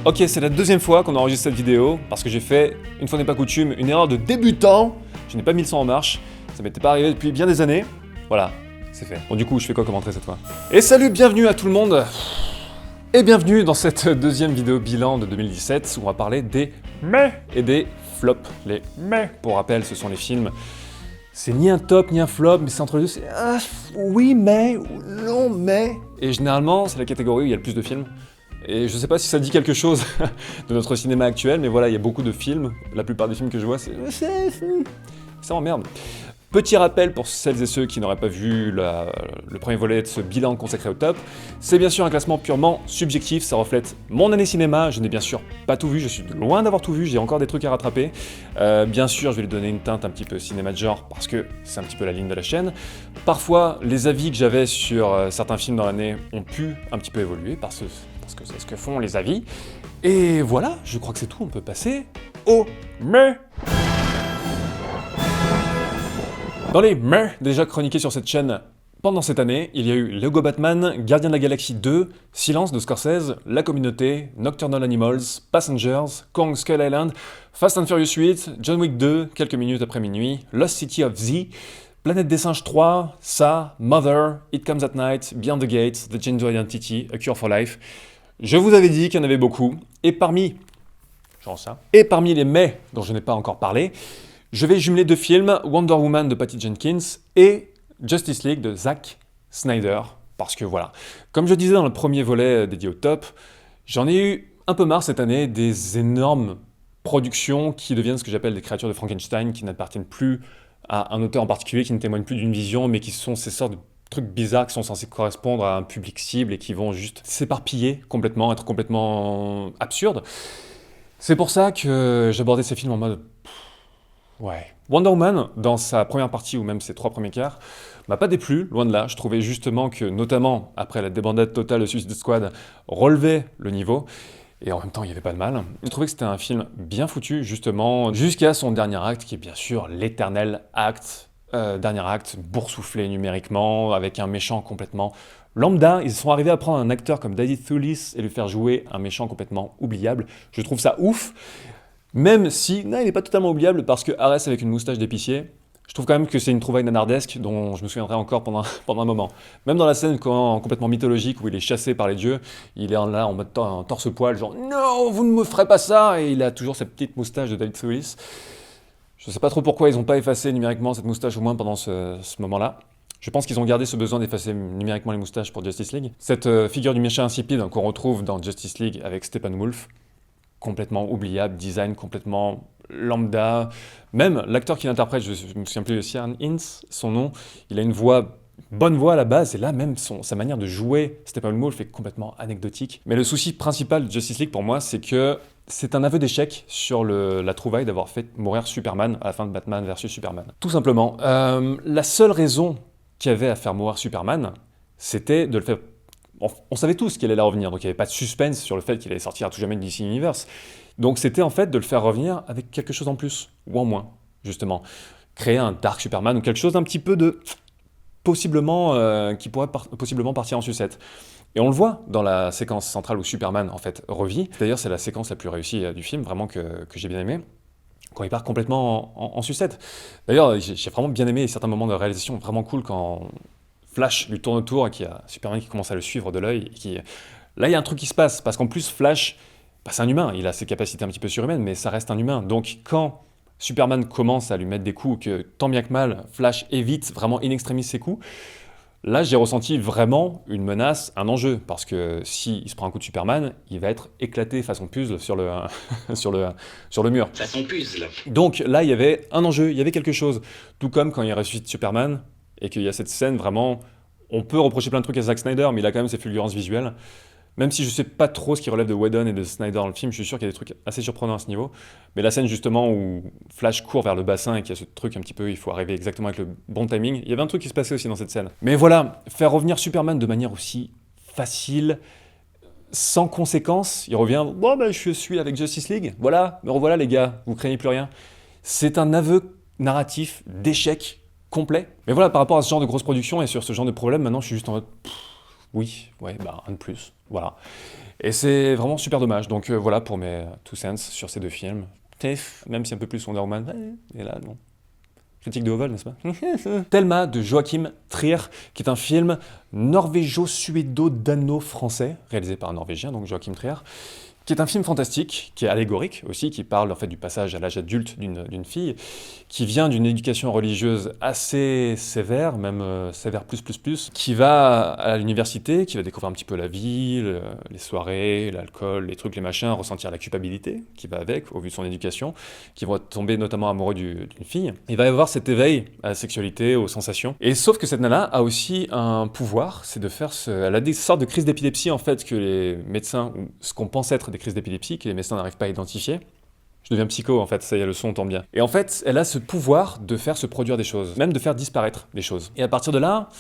Ok, c'est la deuxième fois qu'on enregistre cette vidéo, parce que j'ai fait, une fois n'est pas coutume, une erreur de débutant. Je n'ai pas mis le son en marche, ça m'était pas arrivé depuis bien des années. Voilà, c'est fait. Bon du coup, je fais quoi comme entrée cette fois? Et salut, bienvenue à tout le monde. Et bienvenue dans cette deuxième vidéo bilan de 2017, où on va parler des mais et des flops. Les mais, pour rappel, ce sont les films. C'est ni un top ni un flop, mais c'est entre les deux, c'est oui mais, ou non mais. Et généralement, c'est la catégorie où il y a le plus de films. Et je sais pas si ça dit quelque chose de notre cinéma actuel, mais voilà, il y a beaucoup de films. La plupart des films que je vois, ça m'emmerde. Petit rappel pour celles et ceux qui n'auraient pas vu le premier volet de ce bilan consacré au top, c'est bien sûr un classement purement subjectif, ça reflète mon année cinéma, je n'ai bien sûr pas tout vu, je suis loin d'avoir tout vu, j'ai encore des trucs à rattraper. Bien sûr, je vais lui donner une teinte un petit peu cinéma de genre, parce que c'est un petit peu la ligne de la chaîne. Parfois, les avis que j'avais sur certains films dans l'année ont pu un petit peu évoluer, parce que c'est ce que font les avis. Et voilà, je crois que c'est tout, on peut passer au mais. Dans les mais déjà chroniqués sur cette chaîne pendant cette année, il y a eu Lego Batman, Gardiens de la Galaxie 2, Silence de Scorsese, La Communauté, Nocturnal Animals, Passengers, Kong Skull Island, Fast and Furious 8, John Wick 2, quelques minutes après minuit, Lost City of Z, Planète des Singes 3, Ça, Mother, It Comes at Night, Beyond the Gates, The Gender Identity, A Cure for Life. Je vous avais dit qu'il y en avait beaucoup, et parmi les mais dont je n'ai pas encore parlé, je vais jumeler deux films, Wonder Woman de Patty Jenkins et Justice League de Zack Snyder, parce que voilà, comme je disais dans le premier volet dédié au top, j'en ai eu un peu marre cette année des énormes productions qui deviennent ce que j'appelle des créatures de Frankenstein, qui n'appartiennent plus à un auteur en particulier, qui ne témoignent plus d'une vision, mais qui sont ces sortes de trucs bizarres qui sont censés correspondre à un public cible et qui vont juste s'éparpiller complètement, être complètement absurdes. C'est pour ça que j'abordais ces films en mode... ouais. Wonder Woman, dans sa première partie ou même ses trois premiers quarts, m'a pas déplu, loin de là. Je trouvais justement que, notamment après la débandade totale de Suicide Squad, relevait le niveau. Et en même temps, il n'y avait pas de mal. Je trouvais que c'était un film bien foutu, justement, jusqu'à son dernier acte, qui est bien sûr l'éternel acte. Dernier acte, boursouflé numériquement, avec un méchant complètement lambda. Ils sont arrivés à prendre un acteur comme David Thewlis et lui faire jouer un méchant complètement oubliable. Je trouve ça ouf. Même si, non, il n'est pas totalement oubliable, parce que Ares avec une moustache d'épicier, je trouve quand même que c'est une trouvaille nanardesque dont je me souviendrai encore pendant un moment. Même dans la scène complètement mythologique où il est chassé par les dieux, il est là en mode torse-poil, genre « Non, vous ne me ferez pas ça !» Et il a toujours cette petite moustache de David Thewlis. Je ne sais pas trop pourquoi ils n'ont pas effacé numériquement cette moustache, au moins pendant ce moment-là. Je pense qu'ils ont gardé ce besoin d'effacer numériquement les moustaches pour Justice League. Cette figure du méchant insipide qu'on retrouve dans Justice League avec Steppenwolf, complètement oubliable, design complètement lambda. Même l'acteur qui l'interprète, je me souviens plus de Ciaran Hinds, son nom, il a une bonne voix à la base, et là même sa manière de jouer Steppenwolf est complètement anecdotique. Mais le souci principal de Justice League pour moi, c'est que c'est un aveu d'échec sur la trouvaille d'avoir fait mourir Superman à la fin de Batman vs Superman. Tout simplement, la seule raison qu'il y avait à faire mourir Superman, c'était de le faire... On savait tous qu'il allait revenir, donc il n'y avait pas de suspense sur le fait qu'il allait sortir à tout jamais de DC Universe. Donc c'était en fait de le faire revenir avec quelque chose en plus, ou en moins, justement. Créer un Dark Superman ou quelque chose d'un petit peu de... possiblement, qui pourrait possiblement partir en sucette. Et on le voit dans la séquence centrale où Superman, en fait, revit. D'ailleurs, c'est la séquence la plus réussie du film, vraiment que j'ai bien aimé, quand il part complètement en sucette. D'ailleurs, j'ai vraiment bien aimé certains moments de réalisation vraiment cool quand Flash lui tourne autour et qu'il y a Superman qui commence à le suivre de l'œil. Là, il y a un truc qui se passe, parce qu'en plus, Flash, c'est un humain, il a ses capacités un petit peu surhumaines, mais ça reste un humain. Donc quand Superman commence à lui mettre des coups, que tant bien que mal, Flash évite vraiment in extremis ses coups, là, j'ai ressenti vraiment une menace, un enjeu, parce que s'il se prend un coup de Superman, il va être éclaté façon puzzle sur le, sur le mur. Façon puzzle. Donc là, il y avait un enjeu, il y avait quelque chose. Tout comme quand il ressuscite Superman, et qu'il y a cette scène vraiment... On peut reprocher plein de trucs à Zack Snyder, mais il a quand même ses fulgurances visuelles. Même si je sais pas trop ce qui relève de Whedon et de Snyder dans le film, je suis sûr qu'il y a des trucs assez surprenants à ce niveau. Mais la scène justement où Flash court vers le bassin et qu'il y a ce truc un petit peu, il faut arriver exactement avec le bon timing, il y avait un truc qui se passait aussi dans cette scène. Mais voilà, faire revenir Superman de manière aussi facile, sans conséquence, il revient « Bon ben je suis avec Justice League, voilà, me revoilà les gars, vous craignez plus rien ». C'est un aveu narratif d'échec complet. Mais voilà, par rapport à ce genre de grosse production et sur ce genre de problème, maintenant je suis juste en mode... Oui, ouais, bah un de plus, voilà. Et c'est vraiment super dommage. Donc voilà pour mes 2 cents sur ces deux films. Même si un peu plus Wonder Woman, et là, non. Critique de Oval, n'est-ce pas? Thelma de Joachim Trier, qui est un film norvégo-suédo-dano-français, réalisé par un Norvégien, donc Joachim Trier, qui est un film fantastique, qui est allégorique aussi, qui parle en fait du passage à l'âge adulte d'une fille, qui vient d'une éducation religieuse assez sévère, même sévère plus, qui va à l'université, qui va découvrir un petit peu la vie, les soirées, l'alcool, les trucs, les machins, ressentir la culpabilité qui va avec, au vu de son éducation, qui va tomber notamment amoureux d'une fille. Il va y avoir cet éveil à la sexualité, aux sensations. Et sauf que cette nana a aussi un pouvoir, c'est de faire elle a des sortes de crises d'épilepsie en fait que les médecins, ou ce qu'on pense être des crises d'épilepsie que les médecins n'arrivent pas à identifier. Je deviens psycho en fait, ça y est, le son tombe bien. Et en fait, elle a ce pouvoir de faire se produire des choses, même de faire disparaître des choses. Et à partir de là,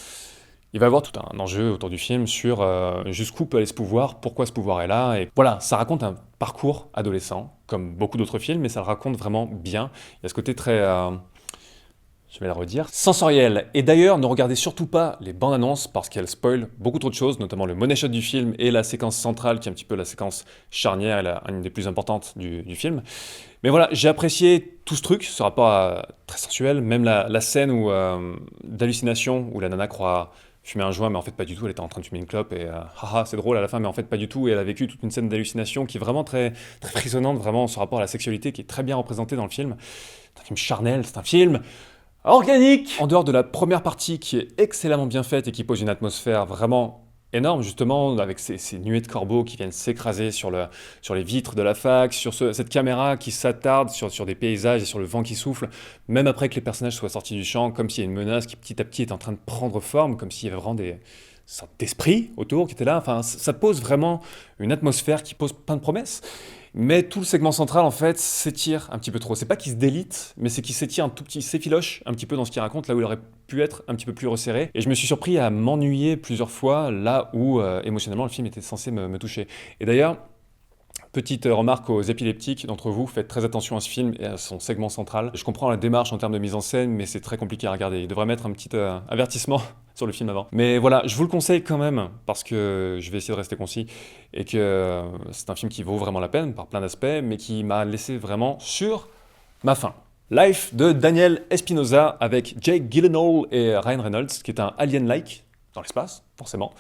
il va y avoir tout un enjeu autour du film sur jusqu'où peut aller ce pouvoir, pourquoi ce pouvoir est là. Et voilà, ça raconte un parcours adolescent, comme beaucoup d'autres films, mais ça le raconte vraiment bien. Il y a ce côté très... je vais la redire, sensorielle. Et d'ailleurs, ne regardez surtout pas les bandes annonces parce qu'elles spoilent beaucoup trop de choses, notamment le money shot du film et la séquence centrale qui est un petit peu la séquence charnière et une des plus importantes du film. Mais voilà, j'ai apprécié tout ce truc, ce rapport très sensuel, même la scène d'hallucination où la nana croit fumer un joint, mais en fait pas du tout, elle était en train de fumer une clope et haha, c'est drôle à la fin, mais en fait pas du tout, et elle a vécu toute une scène d'hallucination qui est vraiment très, très frissonnante, vraiment ce rapport à la sexualité qui est très bien représenté dans le film. C'est un film charnel, c'est un film organique. En dehors de la première partie qui est excellemment bien faite et qui pose une atmosphère vraiment énorme, justement, avec ces nuées de corbeaux qui viennent s'écraser sur les vitres de la fac, sur cette caméra qui s'attarde sur des paysages et sur le vent qui souffle, même après que les personnages soient sortis du champ, comme s'il y a une menace qui petit à petit est en train de prendre forme, comme s'il y avait vraiment des sortes d'esprits autour qui étaient là. Enfin, ça pose vraiment une atmosphère qui pose plein de promesses. Mais tout le segment central, en fait, s'étire un petit peu trop. C'est pas qu'il se délite, mais c'est qu'il s'étire un tout petit, s'effiloche un petit peu dans ce qu'il raconte, là où il aurait pu être un petit peu plus resserré. Et je me suis surpris à m'ennuyer plusieurs fois, là où émotionnellement le film était censé me toucher. Et d'ailleurs, petite remarque aux épileptiques d'entre vous, faites très attention à ce film et à son segment central. Je comprends la démarche en termes de mise en scène, mais c'est très compliqué à regarder. Il devrait mettre un petit avertissement sur le film avant. Mais voilà, je vous le conseille quand même, parce que je vais essayer de rester concis, et que c'est un film qui vaut vraiment la peine par plein d'aspects, mais qui m'a laissé vraiment sur ma faim. Life de Daniel Espinosa avec Jake Gyllenhaal et Ryan Reynolds, qui est un alien-like dans l'espace, forcément,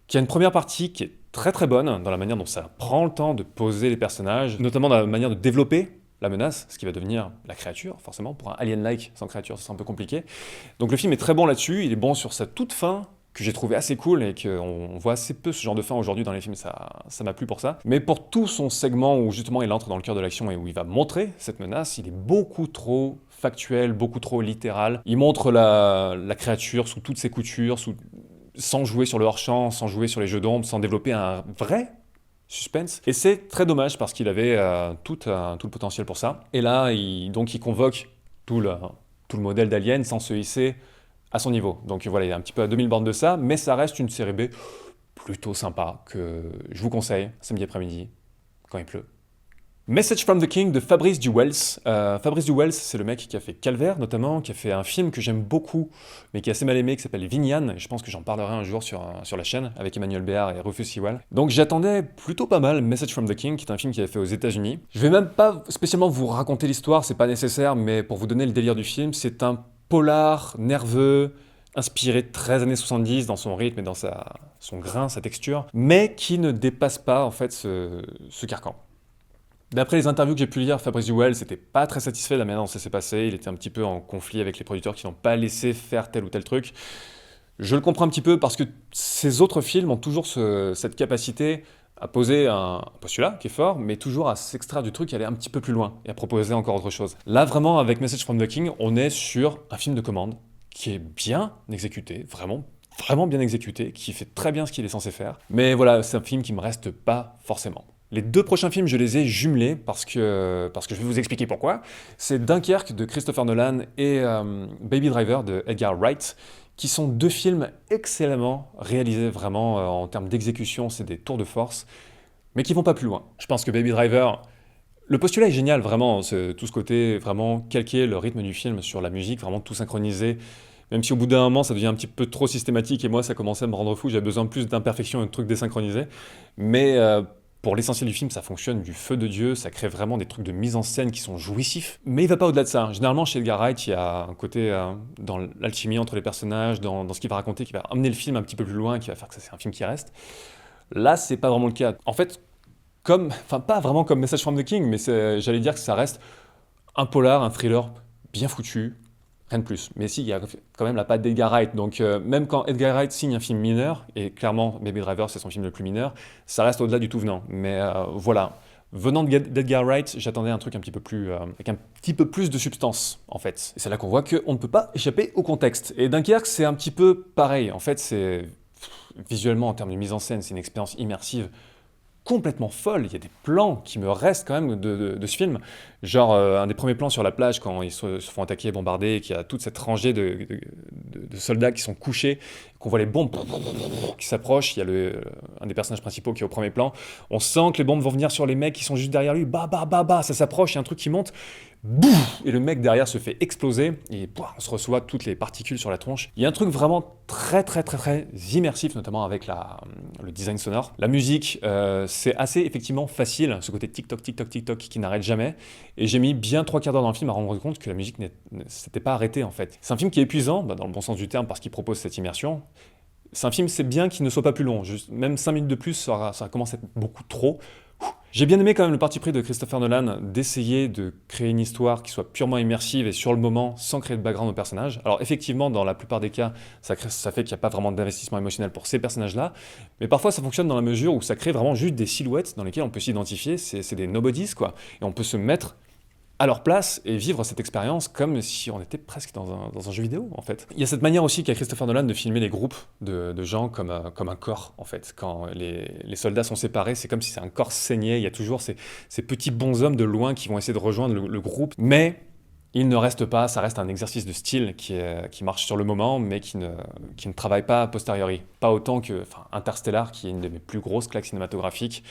qui a une première partie qui est très très bonne dans la manière dont ça prend le temps de poser les personnages, notamment dans la manière de développer la menace, ce qui va devenir la créature, forcément, pour un alien-like sans créature, c'est un peu compliqué. Donc le film est très bon là-dessus, il est bon sur sa toute fin, que j'ai trouvé assez cool et qu'on voit assez peu ce genre de fin aujourd'hui dans les films, ça m'a plu pour ça. Mais pour tout son segment où justement il entre dans le cœur de l'action et où il va montrer cette menace, il est beaucoup trop factuel, beaucoup trop littéral. Il montre la créature sous toutes ses coutures, sans jouer sur le hors-champ, sans jouer sur les jeux d'ombre, sans développer un vrai suspense. Et c'est très dommage parce qu'il avait tout le potentiel pour ça. Et là, il convoque tout le modèle d'Alien sans se hisser à son niveau. Donc voilà, il est un petit peu à 2000 bornes de ça, mais ça reste une série B plutôt sympa que je vous conseille samedi après-midi quand il pleut. Message from the King de Fabrice Du Wells. Fabrice Du Wells, c'est le mec qui a fait Calvaire notamment, qui a fait un film que j'aime beaucoup, mais qui est assez mal aimé, qui s'appelle Vignane. Je pense que j'en parlerai un jour sur la chaîne, avec Emmanuel Béard et Rufus Sewell. Donc j'attendais plutôt pas mal Message from the King, qui est un film qu'il avait fait aux États-Unis. Je vais même pas spécialement vous raconter l'histoire, c'est pas nécessaire, mais pour vous donner le délire du film, c'est un polar nerveux, inspiré de 13 années 70 dans son rythme et dans son grain, sa texture, mais qui ne dépasse pas en fait ce carcan. D'après les interviews que j'ai pu lire, Fabrice Du Wells n'était pas très satisfait de la manière dont ça s'est passé, il était un petit peu en conflit avec les producteurs qui n'ont pas laissé faire tel ou tel truc. Je le comprends un petit peu parce que ces autres films ont toujours cette capacité à poser un postulat qui est fort, mais toujours à s'extraire du truc et aller un petit peu plus loin et à proposer encore autre chose. Là, vraiment, avec Message from the King, on est sur un film de commande qui est bien exécuté, vraiment bien exécuté, qui fait très bien ce qu'il est censé faire. Mais voilà, c'est un film qui me reste pas forcément. Les 2 prochains films, je les ai jumelés parce que je vais vous expliquer pourquoi. C'est Dunkerque de Christopher Nolan et Baby Driver de Edgar Wright, qui sont 2 films excellemment réalisés vraiment en termes d'exécution, c'est des tours de force, mais qui vont pas plus loin. Je pense que Baby Driver, le postulat est génial, vraiment, tout ce côté vraiment calquer le rythme du film sur la musique, vraiment tout synchronisé, même si au bout d'un moment ça devient un petit peu trop systématique et moi ça commençait à me rendre fou, j'avais besoin de plus d'imperfections et de trucs désynchronisés. Mais pour l'essentiel du film, ça fonctionne du feu de Dieu, ça crée vraiment des trucs de mise en scène qui sont jouissifs. Mais il va pas au-delà de ça. Généralement, chez Edgar Wright, il y a un côté dans l'alchimie entre les personnages, dans ce qu'il va raconter, qui va amener le film un petit peu plus loin, qui va faire que ça c'est un film qui reste. Là, c'est pas vraiment le cas. En fait, pas vraiment comme Message from the King, mais j'allais dire que ça reste un polar, un thriller bien foutu, rien de plus. Mais si, il y a quand même la patte d'Edgar Wright. Donc même quand Edgar Wright signe un film mineur, et clairement Baby Driver c'est son film le plus mineur, ça reste au-delà du tout venant. Mais voilà, venant d'Edgar Wright, j'attendais un truc un petit peu plus, avec un petit peu plus de substance en fait. Et c'est là qu'on voit qu'on ne peut pas échapper au contexte. Et Dunkerque c'est un petit peu pareil. En fait c'est visuellement en termes de mise en scène, c'est une expérience immersive complètement folle. Il y a des plans qui me restent quand même de ce film. Genre un des premiers plans sur la plage quand ils se font attaquer, bombarder, et qu'il y a toute cette rangée de soldats qui sont couchés, qu'on voit les bombes qui s'approchent. Il y a un des personnages principaux qui est au premier plan. On sent que les bombes vont venir sur les mecs qui sont juste derrière lui. Bah, bah, bah, bah, ça s'approche, il y a un truc qui monte. Bouf, et le mec derrière se fait exploser et on se reçoit toutes les particules sur la tronche. Il y a un truc vraiment très très très très immersif, notamment avec le design sonore. La musique, c'est assez effectivement facile, ce côté tic-toc, tic-toc, tic-toc qui n'arrête jamais. Et j'ai mis bien 3/4 d'heure dans le film à rendre compte que la musique ne s'était pas arrêtée en fait. C'est un film qui est épuisant, dans le bon sens du terme, parce qu'il propose cette immersion. C'est un film, c'est bien qu'il ne soit pas plus long. Même 5 minutes de plus, ça commence à être beaucoup trop. J'ai bien aimé quand même le parti pris de Christopher Nolan d'essayer de créer une histoire qui soit purement immersive et sur le moment sans créer de background aux personnages. Alors effectivement, dans la plupart des cas, ça fait qu'il n'y a pas vraiment d'investissement émotionnel pour ces personnages-là, mais parfois ça fonctionne dans la mesure où ça crée vraiment juste des silhouettes dans lesquelles on peut s'identifier, c'est des nobodies quoi, et on peut se mettre à leur place et vivre cette expérience comme si on était presque dans un jeu vidéo en fait. Il y a cette manière aussi qu'a Christopher Nolan de filmer les groupes de gens comme un corps en fait. Quand les soldats sont séparés, c'est comme si c'est un corps saigné, il y a toujours ces petits bonshommes de loin qui vont essayer de rejoindre le groupe, mais il ne reste pas, ça reste un exercice de style qui marche sur le moment, mais qui ne travaille pas a posteriori. Pas autant que Interstellar, qui est une de mes plus grosses claques cinématographiques,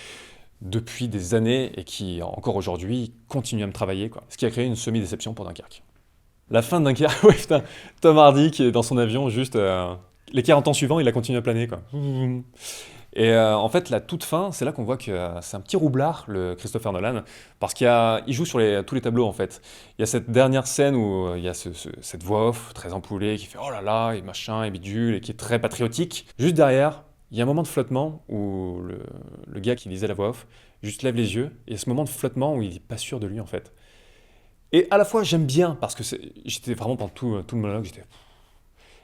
depuis des années et qui, encore aujourd'hui, continue à me travailler, quoi. Ce qui a créé une semi-déception pour Dunkerque. La fin de Dunkerque, ouais, putain, Tom Hardy qui est dans son avion, juste les 40 ans suivants, il a continué à planer, quoi. Et en fait, la toute fin, c'est là qu'on voit que c'est un petit roublard, le Christopher Nolan, parce il joue sur tous les tableaux, en fait. Il y a cette dernière scène où il y a cette voix off très ampoulée qui fait « Oh là là » et machin, et bidule, et qui est très patriotique. Juste derrière, il y a un moment de flottement où le gars qui disait la voix off juste lève les yeux, et ce moment de flottement où il n'est pas sûr de lui en fait. Et à la fois j'aime bien, parce que j'étais vraiment pendant tout le monologue,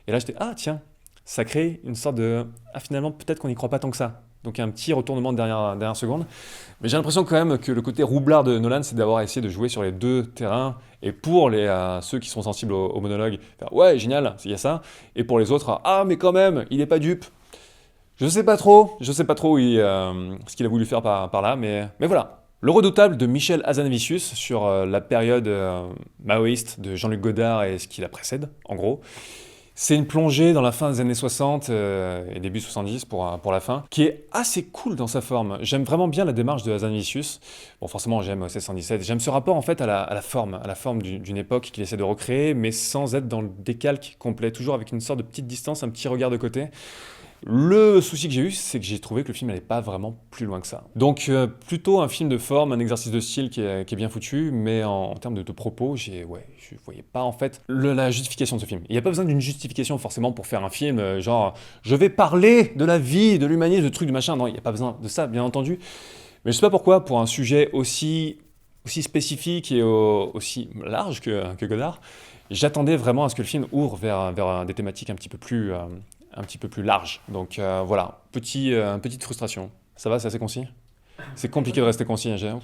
et là j'étais, ah tiens, ça crée une sorte de, ah finalement peut-être qu'on n'y croit pas tant que ça. Donc un petit retournement de dernière seconde. Mais j'ai l'impression quand même que le côté roublard de Nolan, c'est d'avoir essayé de jouer sur les deux terrains, et pour ceux qui sont sensibles au monologue, faire, ouais génial, il y a ça, et pour les autres, ah mais quand même, il n'est pas dupe. Je sais pas trop ce qu'il a voulu faire par là, mais voilà. Le Redoutable de Michel Hazanavicius sur la période maoïste de Jean-Luc Godard et ce qui la précède, en gros. C'est une plongée dans la fin des années 60 et début 70 pour la fin, qui est assez cool dans sa forme. J'aime vraiment bien la démarche de Hazanavicius. Bon, forcément, j'aime OSS 117. J'aime ce rapport en fait à la forme d'une époque qu'il essaie de recréer, mais sans être dans le décalque complet, toujours avec une sorte de petite distance, un petit regard de côté. Le souci que j'ai eu, c'est que j'ai trouvé que le film n'allait pas vraiment plus loin que ça. Donc plutôt un film de forme, un exercice de style qui est bien foutu, mais en termes de propos, je voyais pas en fait la justification de ce film. Il n'y a pas besoin d'une justification forcément pour faire un film, genre je vais parler de la vie, de l'humanisme, de trucs, de machin. Non, il n'y a pas besoin de ça, bien entendu. Mais je sais pas pourquoi, pour un sujet aussi spécifique et aussi large que Godard, j'attendais vraiment à ce que le film ouvre vers des thématiques un petit peu plus larges. Donc voilà, petite frustration. Ça va, c'est assez concis? C'est compliqué de rester concis, hein,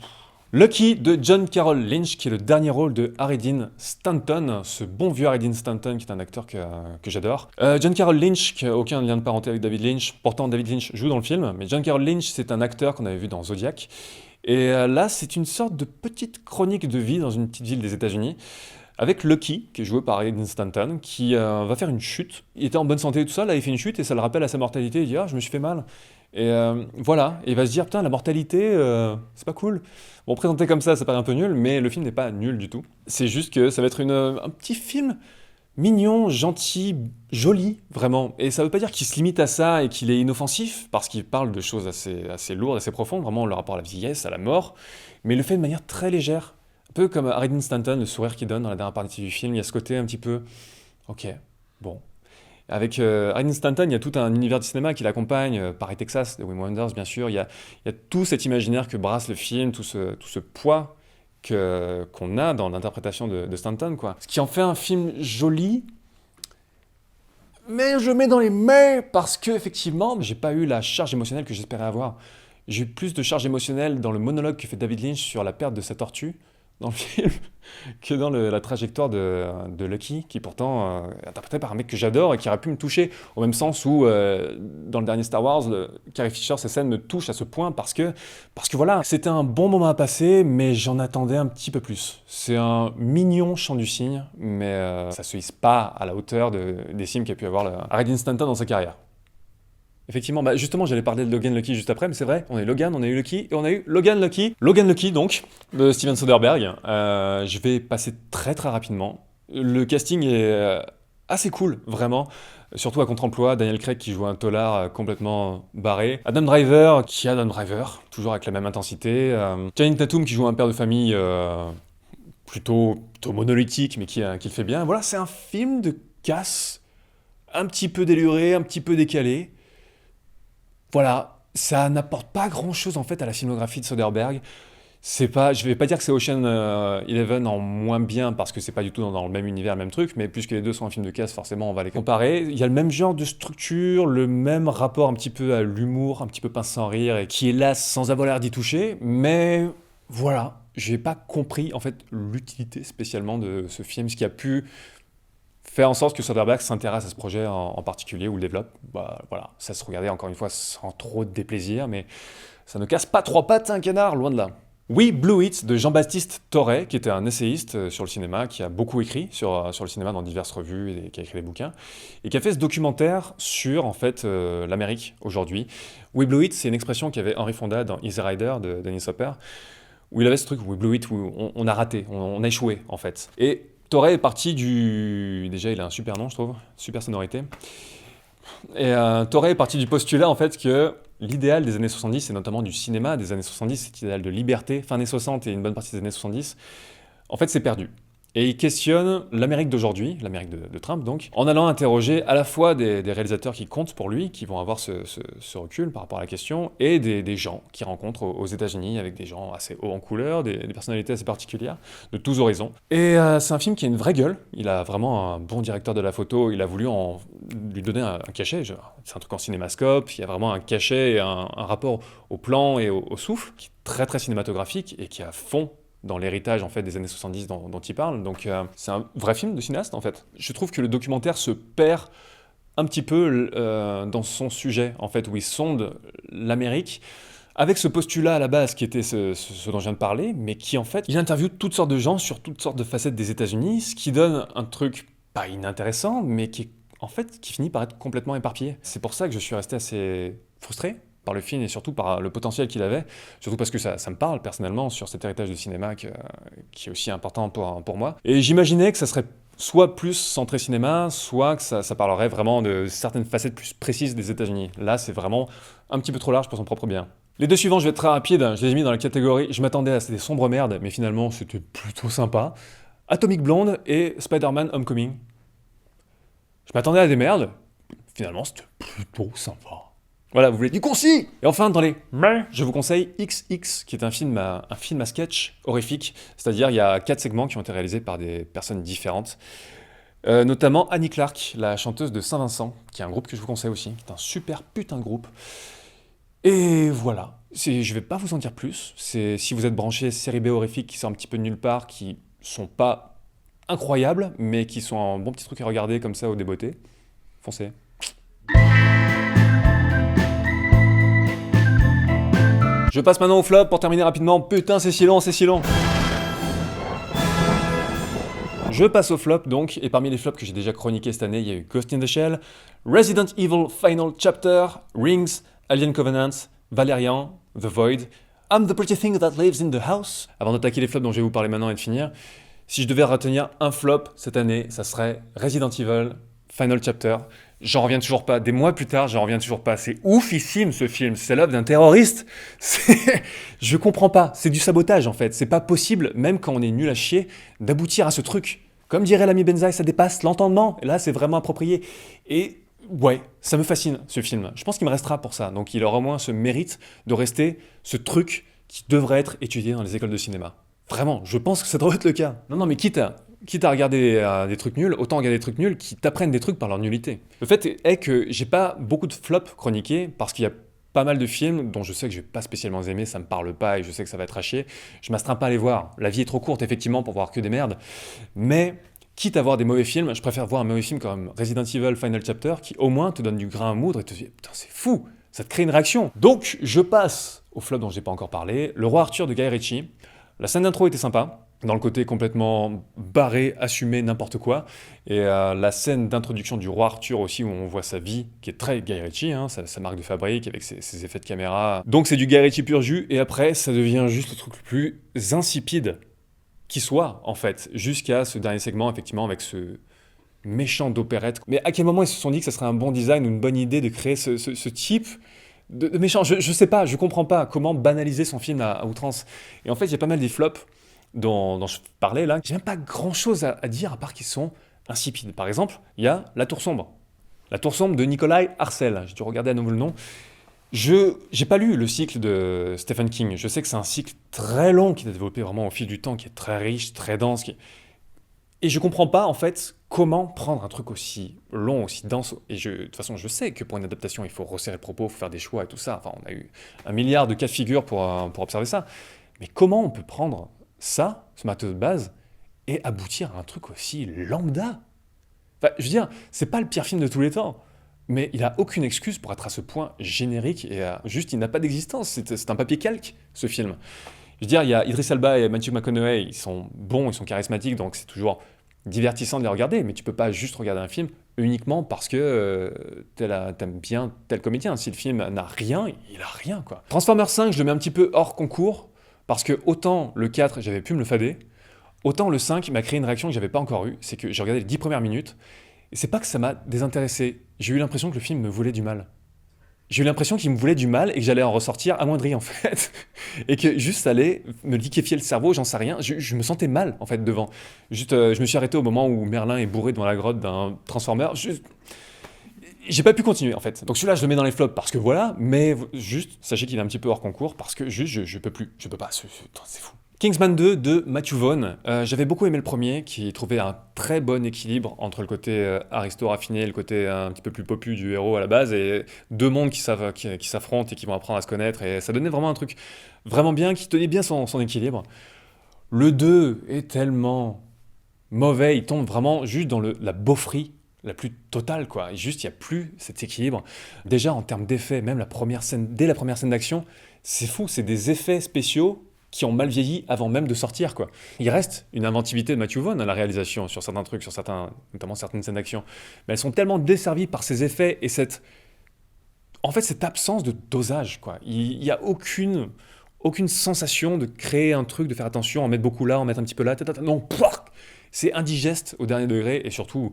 Lucky de John Carroll Lynch, qui est le dernier rôle de Harry Dean Stanton, ce bon vieux Harry Dean Stanton qui est un acteur que j'adore. John Carroll Lynch, qui n'a aucun lien de parenté avec David Lynch, pourtant David Lynch joue dans le film, mais John Carroll Lynch c'est un acteur qu'on avait vu dans Zodiac. Et là c'est une sorte de petite chronique de vie dans une petite ville des États-Unis, avec Lucky, qui est joué par Harry Dean Stanton, qui va faire une chute. Il était en bonne santé et tout ça, là il fait une chute et ça le rappelle à sa mortalité, il dit « Ah, je me suis fait mal ». Et voilà, et il va se dire « Putain, la mortalité, c'est pas cool ». Bon, présenté comme ça paraît un peu nul, mais le film n'est pas nul du tout. C'est juste que ça va être un petit film mignon, gentil, joli, vraiment. Et ça veut pas dire qu'il se limite à ça et qu'il est inoffensif, parce qu'il parle de choses assez lourdes, assez profondes, vraiment le rapport à la vieillesse, à la mort, mais il le fait de manière très légère. Un peu comme Hayden Stanton, le sourire qu'il donne dans la dernière partie du film, il y a ce côté un petit peu, ok, bon. Avec Hayden Stanton, il y a tout un univers du cinéma qui l'accompagne, Paris, Texas, de Wim Wenders, bien sûr. Il y a tout cet imaginaire que brasse le film, tout ce poids qu'on a dans l'interprétation de Stanton, quoi. Ce qui en fait un film joli, mais je mets dans les mains parce que, effectivement, j'ai pas eu la charge émotionnelle que j'espérais avoir. J'ai eu plus de charge émotionnelle dans le monologue que fait David Lynch sur la perte de sa tortue dans le film que dans la trajectoire de Lucky, qui pourtant est interprété par un mec que j'adore et qui aurait pu me toucher, au même sens où dans le dernier Star Wars, Carrie Fisher, ces scènes me touchent à ce point parce que voilà, c'était un bon moment à passer, mais j'en attendais un petit peu plus. C'est un mignon chant du cygne, mais ça se hisse pas à la hauteur des films qu'a pu avoir Hayden Stanton dans sa carrière. Effectivement, bah justement, j'allais parler de Logan Lucky juste après, mais c'est vrai, on a eu Logan, on a eu Lucky, et on a eu Logan Lucky. Logan Lucky, donc, de Steven Soderbergh. Je vais passer très très rapidement. Le casting est assez cool, vraiment. Surtout à contre-emploi, Daniel Craig qui joue un tolard complètement barré. Adam Driver, qui est Adam Driver, toujours avec la même intensité. Channing Tatum qui joue un père de famille plutôt monolithique, mais qui le fait bien. Voilà, c'est un film de casse, un petit peu déluré, un petit peu décalé. Voilà, ça n'apporte pas grand-chose en fait à la filmographie de Soderbergh. Je vais pas dire que c'est Ocean Eleven en moins bien parce que c'est pas du tout dans le même univers, le même truc, mais puisque les deux sont un film de casse, forcément on va les comparer. Il y a le même genre de structure, le même rapport un petit peu à l'humour, un petit peu pince sans rire, et qui est là sans avoir l'air d'y toucher, mais voilà, j'ai pas compris en fait l'utilité spécialement de ce film, ce qui a pu faire en sorte que Soderbergh s'intéresse à ce projet en particulier ou le développe. Bah, voilà, ça se regardait encore une fois sans trop de déplaisir, mais ça ne casse pas trois pattes à un canard, loin de là. Oui, Blue It de Jean-Baptiste Torret, qui était un essayiste sur le cinéma, qui a beaucoup écrit sur le cinéma dans diverses revues et qui a écrit des bouquins, et qui a fait ce documentaire sur en fait l'Amérique aujourd'hui. We Blew It, c'est une expression qu'avait Henry Fonda dans Easy Rider de Dennis Hopper, où il avait ce truc, We Blew It, où on a raté, on a échoué en fait. Et Torret est parti du... Déjà, il a un super nom, je trouve, super sonorité. Et Torret est parti du postulat, en fait, que l'idéal des années 70, et notamment du cinéma des années 70, cet idéal de liberté, fin années 60 et une bonne partie des années 70, en fait, c'est perdu. Et il questionne l'Amérique d'aujourd'hui, l'Amérique de Trump donc, en allant interroger à la fois des réalisateurs qui comptent pour lui, qui vont avoir ce recul par rapport à la question, et des gens qu'il rencontre aux États-Unis, avec des gens assez hauts en couleur, des personnalités assez particulières, de tous horizons. Et c'est un film qui a une vraie gueule, il a vraiment un bon directeur de la photo, il a voulu lui donner un cachet, c'est un truc en cinémascope, il y a vraiment un cachet et un rapport au plan et au souffle, qui est très très cinématographique et qui est à fond dans l'héritage en fait des années 70 dont il parle. Donc c'est un vrai film de cinéaste en fait. Je trouve que le documentaire se perd un petit peu dans son sujet en fait, où il sonde l'Amérique avec ce postulat à la base qui était ce dont je viens de parler, mais qui en fait, il interviewe toutes sortes de gens sur toutes sortes de facettes des États-Unis, ce qui donne un truc pas inintéressant, mais qui finit par être complètement éparpillé. C'est pour ça que je suis resté assez frustré par le film et surtout par le potentiel qu'il avait, surtout parce que ça me parle personnellement sur cet héritage de cinéma qui est aussi important pour moi. Et j'imaginais que ça serait soit plus centré cinéma, soit que ça parlerait vraiment de certaines facettes plus précises des États-Unis. Là, c'est vraiment un petit peu trop large pour son propre bien. Les deux suivants, je vais être très rapide, je les ai mis dans la catégorie, je m'attendais à des sombres merdes, mais finalement c'était plutôt sympa. Atomic Blonde et Spider-Man Homecoming. Je m'attendais à des merdes, finalement c'était plutôt sympa. Voilà, vous voulez du concis. Et enfin, dans les mais, je vous conseille XX, qui est un film à sketch horrifique. C'est-à-dire, il y a 4 segments qui ont été réalisés par des personnes différentes. Notamment Annie Clark, la chanteuse de Saint-Vincent, qui est un groupe que je vous conseille aussi, qui est un super putain de groupe. Et voilà. Je vais pas vous en dire plus. Si vous êtes branché série B horrifique qui sort un petit peu de nulle part, qui sont pas incroyables, mais qui sont un bon petit truc à regarder comme ça au débeauté, foncez. Je passe maintenant au flop pour terminer rapidement. Putain, c'est si long, c'est si long. Je passe au flop donc, et parmi les flops que j'ai déjà chroniqués cette année, il y a eu Ghost in the Shell, Resident Evil Final Chapter, Rings, Alien Covenant, Valerian, The Void, I'm the Pretty Thing That Lives in the House. Avant d'attaquer les flops dont je vais vous parler maintenant et de finir, Si je devais retenir un flop cette année, ça serait Resident Evil Final Chapter. J'en reviens toujours pas. Des mois plus tard, j'en reviens toujours pas. C'est oufissime ce film. C'est l'œuvre d'un terroriste. Je comprends pas. C'est du sabotage en fait. C'est pas possible, même quand on est nul à chier, d'aboutir à ce truc. Comme dirait l'ami Benzaï, ça dépasse l'entendement. Et là, c'est vraiment approprié. Et ouais, ça me fascine ce film. Je pense qu'il me restera pour ça. Donc il aura au moins ce mérite de rester ce truc qui devrait être étudié dans les écoles de cinéma. Vraiment, je pense que ça doit être le cas. Non, mais quitte à regarder des trucs nuls, autant regarder des trucs nuls qui t'apprennent des trucs par leur nullité. Le fait est que j'ai pas beaucoup de flops chroniqués parce qu'il y a pas mal de films dont je sais que je vais pas spécialement aimer, ça me parle pas et je sais que ça va être à chier. Je m'astreins pas à les voir. La vie est trop courte effectivement pour voir que des merdes. Mais quitte à voir des mauvais films, je préfère voir un mauvais film comme Resident Evil Final Chapter qui au moins te donne du grain à moudre et te dit putain c'est fou, ça te crée une réaction. Donc je passe au flop dont j'ai pas encore parlé, Le Roi Arthur de Guy Ritchie. La scène d'intro était sympa, dans le côté complètement barré, assumé, n'importe quoi. Et la scène d'introduction du roi Arthur aussi, où on voit sa vie, qui est très Guy Ritchie, hein, sa marque de fabrique, avec ses effets de caméra. Donc c'est du Guy Ritchie pur jus, et après, ça devient juste le truc le plus insipide qui soit, en fait, jusqu'à ce dernier segment, effectivement, avec ce méchant d'opérette. Mais à quel moment ils se sont dit que ça serait un bon design ou une bonne idée de créer ce type de méchant, je sais pas, je comprends pas comment banaliser son film à outrance. Et en fait, il y a pas mal des flops dont je parlais là. J'ai même pas grand chose à dire à part qu'ils sont insipides. Par exemple, il y a La Tour Sombre. La Tour Sombre de Nikolai Arcel. J'ai dû regarder à nouveau le nom. J'ai pas lu le cycle de Stephen King. Je sais que c'est un cycle très long qui a développé vraiment au fil du temps, qui est très riche, très dense. Et je comprends pas, en fait, comment prendre un truc aussi long, aussi dense. Et de toute façon, je sais que pour une adaptation, il faut resserrer le propos, il faut faire des choix et tout ça. Enfin, on a eu un milliard de cas de figure pour observer ça. Mais comment on peut prendre ça, ce matos de base, et aboutir à un truc aussi lambda? Enfin, je veux dire, c'est pas le pire film de tous les temps. Mais il a aucune excuse pour être à ce point générique et juste, il n'a pas d'existence. C'est un papier calque, ce film. Je veux dire, il y a Idris Elba et Matthew McConaughey, ils sont bons, ils sont charismatiques, donc c'est toujours divertissant de les regarder, mais tu peux pas juste regarder un film uniquement parce que t'aimes bien tel comédien. Si le film n'a rien, il a rien, quoi. Transformers 5, je le mets un petit peu hors concours, parce que autant le 4, j'avais pu me le fader, autant le 5 m'a créé une réaction que j'avais pas encore eue, c'est que j'ai regardé les 10 premières minutes, et c'est pas que ça m'a désintéressé, j'ai eu l'impression que le film me voulait du mal. J'ai eu l'impression qu'il me voulait du mal et que j'allais en ressortir amoindri en fait. Et que juste ça allait me liquéfier le cerveau, j'en sais rien. Je me sentais mal en fait devant. Juste, je me suis arrêté au moment où Merlin est bourré devant la grotte d'un Transformer. J'ai pas pu continuer en fait. Donc celui-là je le mets dans les flops parce que voilà, mais juste sachez qu'il est un petit peu hors concours parce que juste je peux plus. Je peux pas, c'est fou. Kingsman 2 de Matthew Vaughn. J'avais beaucoup aimé le premier, qui trouvait un très bon équilibre entre le côté aristo raffiné et le côté un petit peu plus popu du héros à la base, et deux mondes qui s'affrontent et qui vont apprendre à se connaître, et ça donnait vraiment un truc vraiment bien, qui tenait bien son équilibre. Le 2 est tellement mauvais, il tombe vraiment juste dans la beaufrie la plus totale, quoi. Et juste, il n'y a plus cet équilibre. Déjà, en termes d'effets, même dès la première scène d'action, c'est fou, c'est des effets spéciaux qui ont mal vieilli avant même de sortir, quoi. Il reste une inventivité de Matthew Vaughn à la réalisation sur certains trucs, notamment certaines scènes d'action, mais elles sont tellement desservies par ces effets et cette absence de dosage, quoi. Il n'y a aucune sensation de créer un truc, de faire attention, en mettre beaucoup là, en mettre un petit peu là, non, c'est indigeste au dernier degré, et surtout,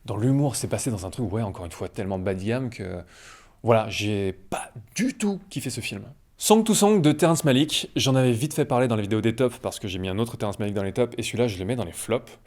dans l'humour, c'est passé dans un truc, ouais, encore une fois, tellement bas de gamme que, voilà, j'ai pas du tout kiffé ce film. Song to Song de Terrence Malick, j'en avais vite fait parler dans les vidéos des tops parce que j'ai mis un autre Terrence Malick dans les tops et celui-là je le mets dans les flops.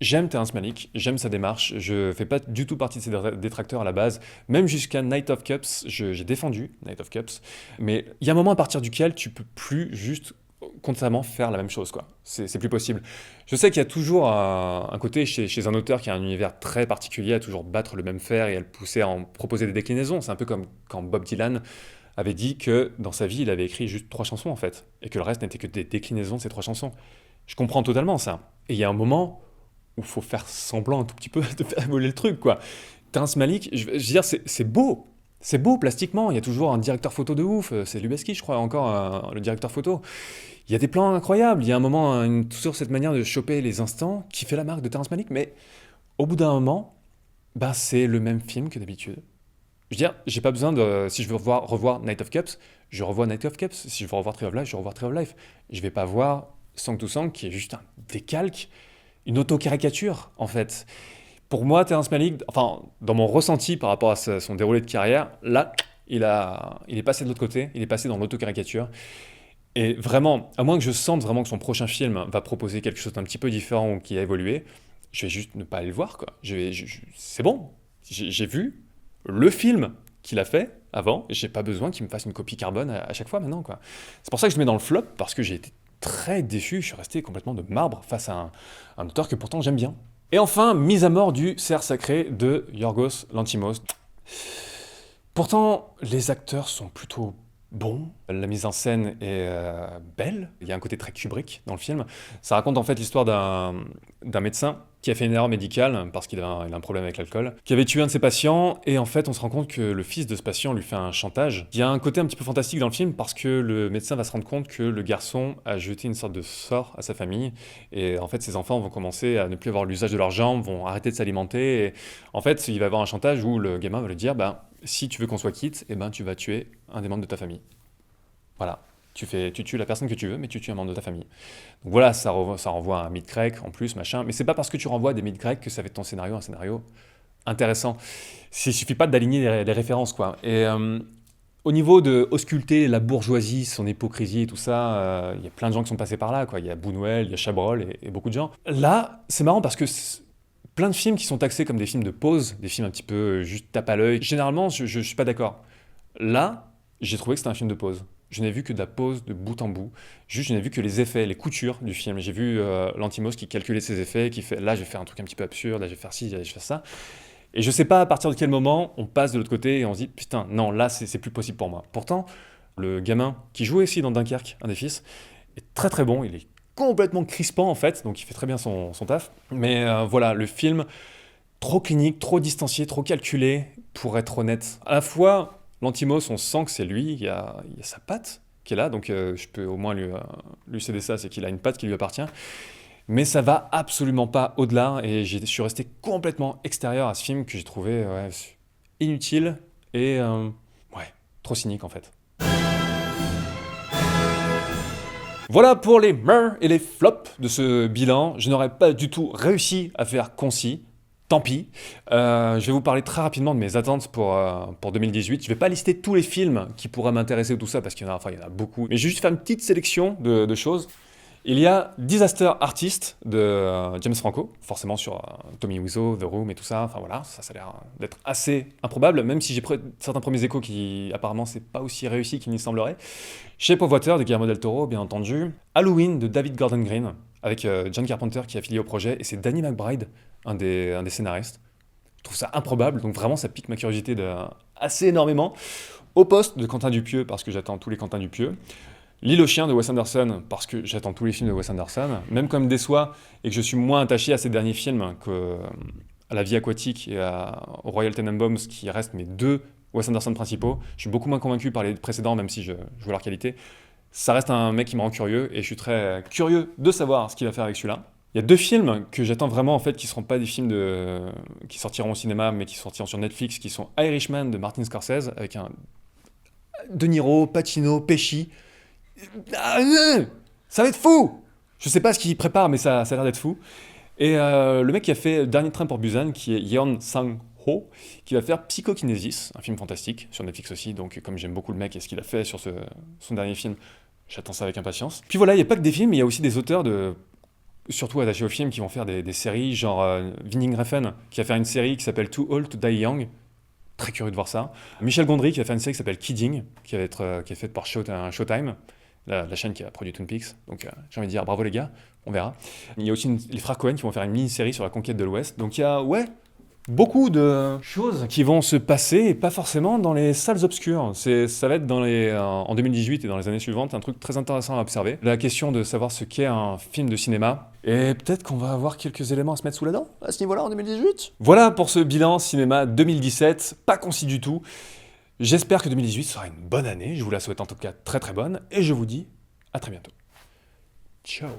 J'aime Terrence Malick, j'aime sa démarche, je fais pas du tout partie de ses détracteurs à la base, même jusqu'à Night of Cups, j'ai défendu Night of Cups, mais il y a un moment à partir duquel tu peux plus juste constamment faire la même chose, quoi. C'est plus possible. Je sais qu'il y a toujours un côté chez un auteur qui a un univers très particulier à toujours battre le même fer et à le pousser à en proposer des déclinaisons. C'est un peu comme quand Bob Dylan avait dit que dans sa vie, il avait écrit juste 3 chansons en fait, et que le reste n'était que des déclinaisons de ces 3 chansons. Je comprends totalement ça. Et il y a un moment où il faut faire semblant un tout petit peu de faire évoluer le truc, quoi. Terrence Malick, je veux dire, c'est beau. C'est beau plastiquement, il y a toujours un directeur photo de ouf, c'est Lubeski je crois encore, le directeur photo. Il y a des plans incroyables, il y a un moment, toujours cette manière de choper les instants qui fait la marque de Terrence Malick, mais au bout d'un moment, c'est le même film que d'habitude. Je veux dire, j'ai pas besoin de. Si je veux revoir Night of Cups, je revois Night of Cups. Si je veux revoir Tree of Life, je revois Tree of Life. Je vais pas voir Sang to Sang, qui est juste un décalque, une auto-caricature, en fait. Pour moi, Terrence Malick, enfin, dans mon ressenti par rapport à son déroulé de carrière, là, il est passé de l'autre côté, il est passé dans l'auto-caricature. Et vraiment, à moins que je sente vraiment que son prochain film va proposer quelque chose d'un petit peu différent ou qui a évolué, je vais juste ne pas aller le voir, quoi. C'est bon, j'ai vu le film qu'il a fait avant, et j'ai pas besoin qu'il me fasse une copie carbone à chaque fois maintenant, quoi. C'est pour ça que je le mets dans le flop, parce que j'ai été très déçu, je suis resté complètement de marbre face à un auteur que pourtant j'aime bien. Et enfin, mise à mort du cerf sacré de Yorgos Lanthimos. Pourtant, les acteurs sont plutôt bons, la mise en scène est belle, il y a un côté très Kubrick dans le film. Ça raconte en fait l'histoire d'un médecin qui a fait une erreur médicale parce il a un problème avec l'alcool, qui avait tué un de ses patients, et en fait on se rend compte que le fils de ce patient lui fait un chantage. Il y a un côté un petit peu fantastique dans le film parce que le médecin va se rendre compte que le garçon a jeté une sorte de sort à sa famille, et en fait ses enfants vont commencer à ne plus avoir l'usage de leurs jambes, vont arrêter de s'alimenter, et en fait il va y avoir un chantage où le gamin va lui dire si tu veux qu'on soit quitte, eh ben, tu vas tuer un des membres de ta famille. Voilà. Tu tues la personne que tu veux, mais tu tues un membre de ta famille. Donc voilà, ça renvoie à un mythe grec en plus, machin. Mais c'est pas parce que tu renvoies à des mythes grecs que ça fait de ton scénario un scénario intéressant. Il suffit pas d'aligner les références, quoi. Et au niveau de ausculter la bourgeoisie, son hypocrisie et tout ça, il y a plein de gens qui sont passés par là, quoi. Il y a Buñuel, il y a Chabrol et beaucoup de gens. Là, c'est marrant parce que plein de films qui sont taxés comme des films de pause, des films un petit peu juste tape à l'œil. Généralement, je suis pas d'accord. Là, j'ai trouvé que c'était un film de pause. Je n'ai vu que de la pause de bout en bout. Juste, je n'ai vu que les effets, les coutures du film. J'ai vu Lanthimos qui calculait ses effets, qui fait là, je vais faire un truc un petit peu absurde, là, je vais faire ci, là, je vais faire ça. Et je sais pas à partir de quel moment on passe de l'autre côté et on se dit putain, non, là, c'est plus possible pour moi. Pourtant, le gamin qui jouait ici dans Dunkerque, un des fils, est très très bon. Il est complètement crispant en fait, donc il fait très bien son taf. Mais voilà, le film, trop clinique, trop distancié, trop calculé, pour être honnête. À la fois, Lanthimos, on sent que c'est lui, il y a sa patte qui est là, donc je peux au moins lui céder ça, c'est qu'il a une patte qui lui appartient. Mais ça va absolument pas au-delà, et je suis resté complètement extérieur à ce film que j'ai trouvé inutile et trop cynique en fait. Voilà pour les meurs et les flops de ce bilan. Je n'aurais pas du tout réussi à faire concis. Tant pis. Je vais vous parler très rapidement de mes attentes pour 2018. Je ne vais pas lister tous les films qui pourraient m'intéresser ou tout ça, parce qu'il y en a beaucoup. Mais je vais juste faire une petite sélection de choses. Il y a Disaster Artist de James Franco, forcément sur Tommy Wiseau, The Room et tout ça. Enfin voilà, ça a l'air d'être assez improbable, même si j'ai certains premiers échos qui apparemment c'est pas aussi réussi qu'il n'y semblerait. Shape of Water de Guillermo del Toro, bien entendu. Halloween de David Gordon Green, avec John Carpenter qui est affilié au projet, et c'est Danny McBride, un des scénaristes. Je trouve ça improbable, donc vraiment ça pique ma curiosité assez énormément. Au poste de Quentin Dupieux, parce que j'attends tous les Quentin Dupieux. L'île aux chiens de Wes Anderson, parce que j'attends tous les films de Wes Anderson, même comme Déçoit, et que je suis moins attaché à ces derniers films qu'à La vie aquatique et au Royal Tenenbaums, qui restent mes deux Wes Anderson principaux. Je suis beaucoup moins convaincu par les précédents, même si je vois leur qualité. Ça reste un mec qui me rend curieux, et je suis très curieux de savoir ce qu'il va faire avec celui-là. Il y a deux films que j'attends vraiment, en fait, qui ne seront pas des films qui sortiront au cinéma, mais qui sortiront sur Netflix, qui sont Irishman de Martin Scorsese, avec un De Niro, Pacino, Pesci. Ça va être fou! Je sais pas ce qu'il prépare, mais ça a l'air d'être fou. Et le mec qui a fait Dernier train pour Busan, qui est Yeon Sang-ho, qui va faire Psychokinesis, un film fantastique, sur Netflix aussi, donc comme j'aime beaucoup le mec et ce qu'il a fait sur son dernier film, j'attends ça avec impatience. Puis voilà, il n'y a pas que des films, il y a aussi des auteurs surtout attachés aux films, qui vont faire des séries, genre Winding Refn, qui va faire une série qui s'appelle Too Old to Die Young. Très curieux de voir ça. Michel Gondry, qui va faire une série qui s'appelle Kidding, qui est faite par Showtime, la chaîne qui a produit Twin Peaks. Donc j'ai envie de dire bravo les gars, on verra. Il y a aussi les frères Cohen qui vont faire une mini-série sur la conquête de l'Ouest. Donc il y a beaucoup de choses qui vont se passer, et pas forcément dans les salles obscures. Ça va être en 2018 et dans les années suivantes un truc très intéressant à observer. La question de savoir ce qu'est un film de cinéma. Et peut-être qu'on va avoir quelques éléments à se mettre sous la dent à ce niveau-là en 2018. Voilà pour ce bilan cinéma 2017, pas concis du tout. J'espère que 2018 sera une bonne année, je vous la souhaite en tout cas très très bonne, et je vous dis à très bientôt. Ciao.